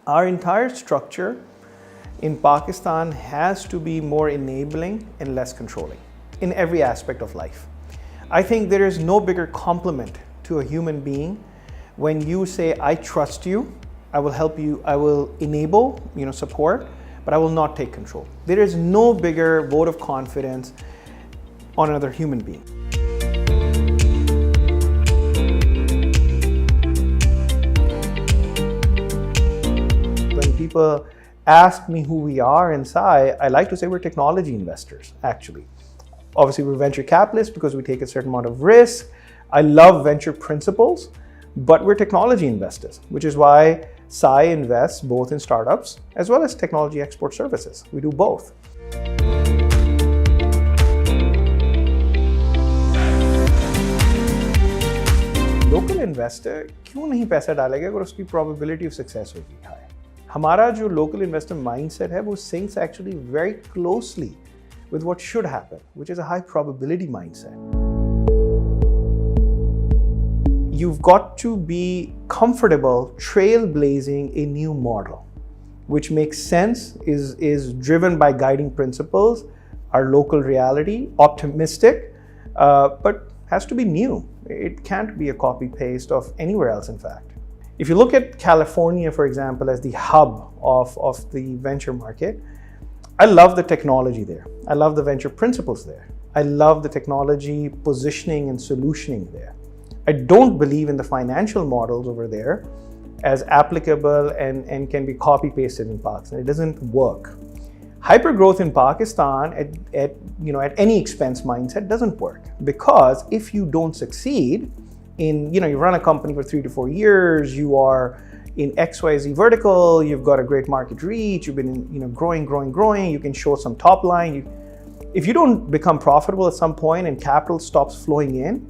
Our entire structure in Pakistan has to be more enabling and less controlling in every aspect of life. I think there is no bigger compliment to a human being when you say, I trust you, I will help you, I will enable, support, but I will not take control. There is no bigger vote of confidence on another human being. When people ask me who we are in sAi, I like to say we're technology investors, actually. Obviously, we're venture capitalists because we take a certain amount of risk. I love venture principles, but we're technology investors, which is why sAi invests both in startups as well as technology export services. We do both. Local investor क्यों नहीं पैसा डालेगा अगर उसकी probability of success होगी high? हमारा जो local investor mindset है वो syncs actually very closely with what should happen, which is a high probability mindset. You've got to be comfortable trailblazing a new model, which makes sense, is driven by guiding principles, our local reality, optimistic, but has to be new. It can't be a copy-paste of anywhere else, in fact. If you look at California, for example, as the hub of the venture market, I love the technology there. I love the venture principles there. I love the technology positioning and solutioning there. I don't believe in the financial models over there as applicable and can be copy-pasted in Pakistan. It doesn't work. Hypergrowth in Pakistan at any expense mindset doesn't work, because if you don't succeed in, you run a company for 3 to 4 years, you are in XYZ vertical, you've got a great market reach, you've been growing, you can show some top line. If you don't become profitable at some point and capital stops flowing in,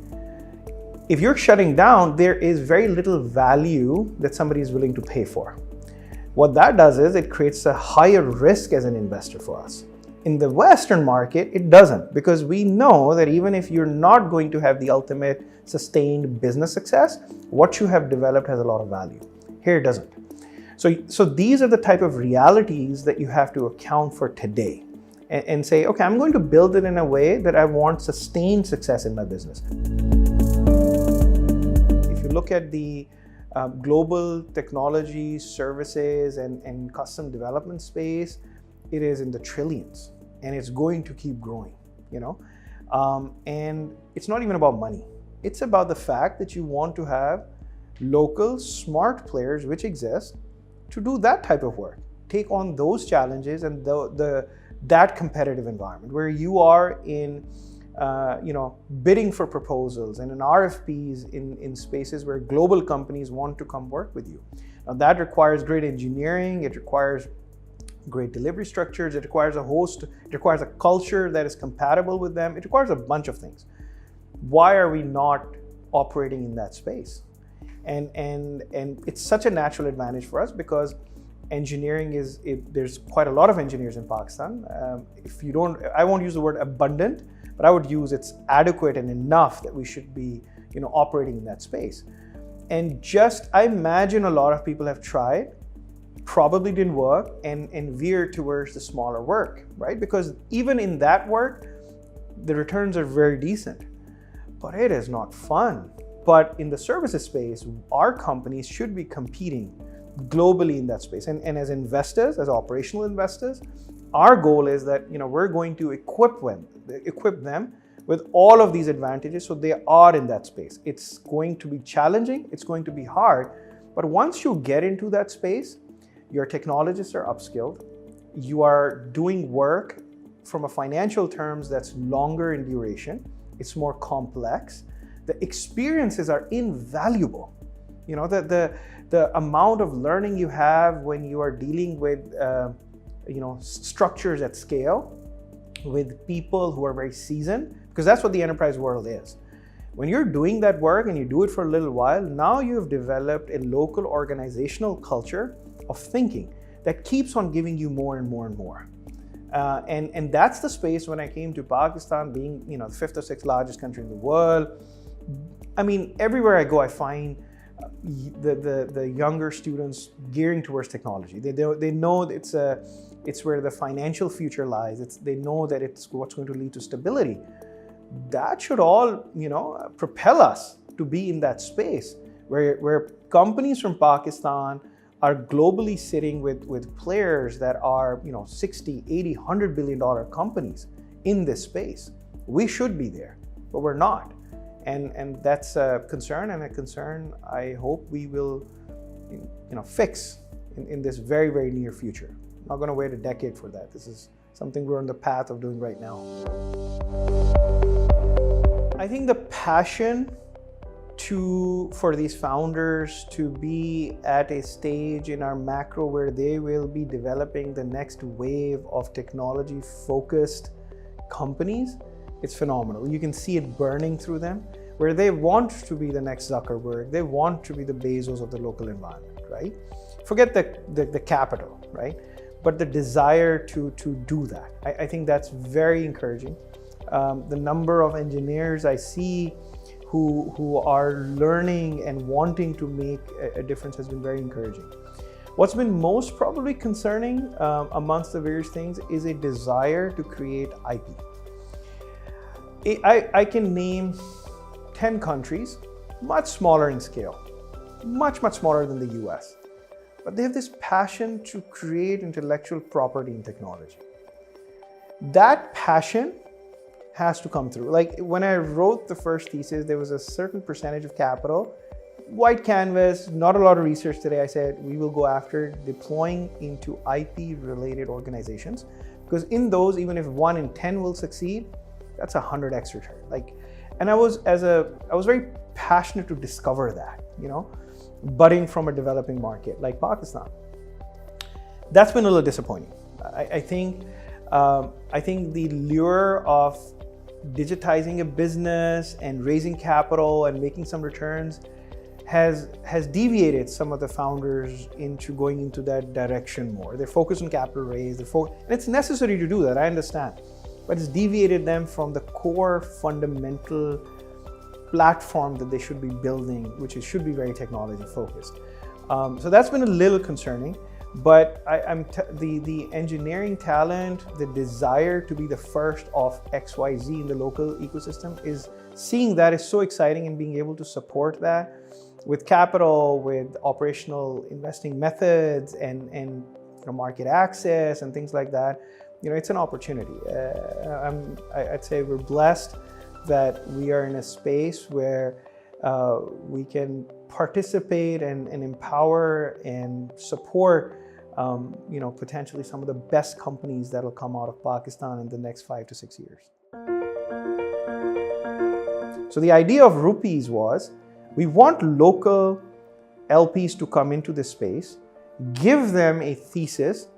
if you're shutting down, there is very little value that somebody is willing to pay for. What that does is it creates a higher risk as an investor for us. In the Western market, it doesn't, because we know that even if you're not going to have the ultimate sustained business success, what you have developed has a lot of value. Here it doesn't. So these are the type of realities that you have to account for today and say, okay, I'm going to build it in a way that I want sustained success in my business. If you look at the global technology services and custom development space, it is in the trillions, and it's going to keep growing, and it's not even about money. It's about the fact that you want to have local smart players which exist to do that type of work, take on those challenges and that competitive environment where you are in bidding for proposals and in RFPs in spaces where global companies want to come work with you. Now that requires great engineering, it requires great delivery structures, it requires a culture that is compatible with them, it requires a bunch of things. Why are we not operating in that space? And it's such a natural advantage for us because engineering there's quite a lot of engineers in Pakistan. I won't use the word abundant, but I would use it's adequate and enough that we should be, operating in that space. And I imagine a lot of people have tried, probably didn't work, and veered towards the smaller work, right? Because even in that work, the returns are very decent, but it is not fun. But in the services space, our companies should be competing globally in that space. And as investors, as operational investors, our goal is that we're going to equip them with all of these advantages so they are in that space. It's going to be challenging, it's going to be hard, but once you get into that space, your technologists are upskilled, you are doing work from a financial terms that's longer in duration, it's more complex, the experiences are invaluable. The amount of learning you have when you are dealing with structures at scale, with people who are very seasoned, because that's what the enterprise world is. When you're doing that work and you do it for a little while, now you've developed a local organizational culture of thinking that keeps on giving you more and more and more. And that's the space when I came to Pakistan, being the 5th or 6th largest country in the world. I mean, everywhere I go, I find the younger students gearing towards technology. They know it's where the financial future lies. They know that it's what's going to lead to stability. That should all, propel us to be in that space where companies from Pakistan are globally sitting with players that are 60, 80, $100 billion companies in this space. We should be there, but we're not. And that's a concern, and a concern I hope we will fix in this very, very near future. I'm not going to wait a decade for that. This is something we're on the path of doing right now. I think the passion for these founders to be at a stage in our macro where they will be developing the next wave of technology-focused companies, it's phenomenal. You can see it burning through them, where they want to be the next Zuckerberg, they want to be the Bezos of the local environment, right? Forget the capital, right? But the desire to do that. I think that's very encouraging. The number of engineers I see who are learning and wanting to make a difference has been very encouraging. What's been most probably concerning amongst the various things is a desire to create IP. I can name 10 countries, much smaller in scale, much smaller than the US, but they have this passion to create intellectual property in technology. That passion has to come through. Like when I wrote the first thesis, there was a certain percentage of capital, white canvas, not a lot of research today. I said, we will go after deploying into IP related organizations, because in those, even if 1 in 10 will succeed, that's 100x return. And I was very passionate to discover that, budding from a developing market like Pakistan. That's been a little disappointing. I think the lure of digitizing a business and raising capital and making some returns has deviated some of the founders into going into that direction more. They're focused on capital raise, and it's necessary to do that, I understand. But it's deviated them from the core fundamental platform that they should be building, which should be very technology focused. So that's been a little concerning. But the engineering talent, the desire to be the first of XYZ in the local ecosystem seeing that is so exciting, and being able to support that with capital, with operational investing methods and market access and things like that. It's an opportunity. I'd say we're blessed that we are in a space where we can participate and empower and support potentially some of the best companies that'll come out of Pakistan in the next 5 to 6 years. So the idea of Rupees was, we want local LPs to come into this space, give them a thesis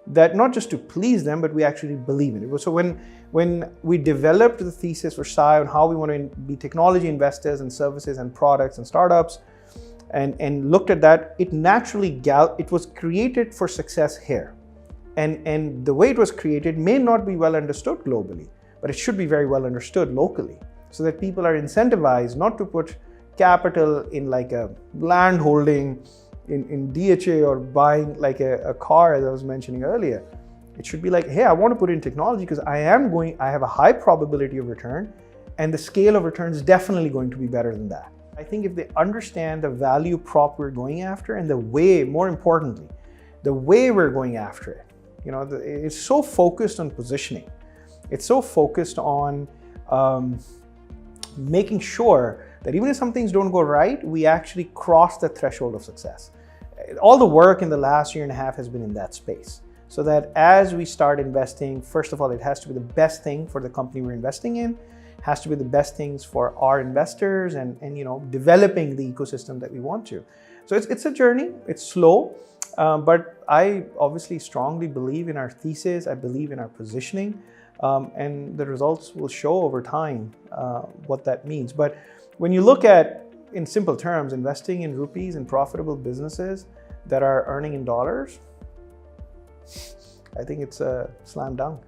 that not just to please them, but we actually believe in it. So when we developed the thesis for sAi on how we want to be technology investors in services and products and startups, and looked at that, it naturally it was created for success here. And the way it was created may not be well understood globally, but it should be very well understood locally, so that people are incentivized not to put capital in like a land holding in DHA or buying like a car, as I was mentioning earlier. It should be like, hey, I want to put in technology because I have a high probability of return, and the scale of return is definitely going to be better than that. I think if they understand the value prop we're going after, and the way, more importantly, the way we're going after it, it's so focused on positioning. It's so focused on making sure that even if some things don't go right, we actually cross the threshold of success. All the work in the last year and a half has been in that space. So that as we start investing, first of all, it has to be the best thing for the company we're investing in, has to be the best things for our investors, and developing the ecosystem that we want to. So it's a journey, it's slow, but I obviously strongly believe in our thesis, I believe in our positioning, and the results will show over time what that means. But when you look at, in simple terms, investing in rupees in profitable businesses that are earning in dollars, I think it's a slam dunk.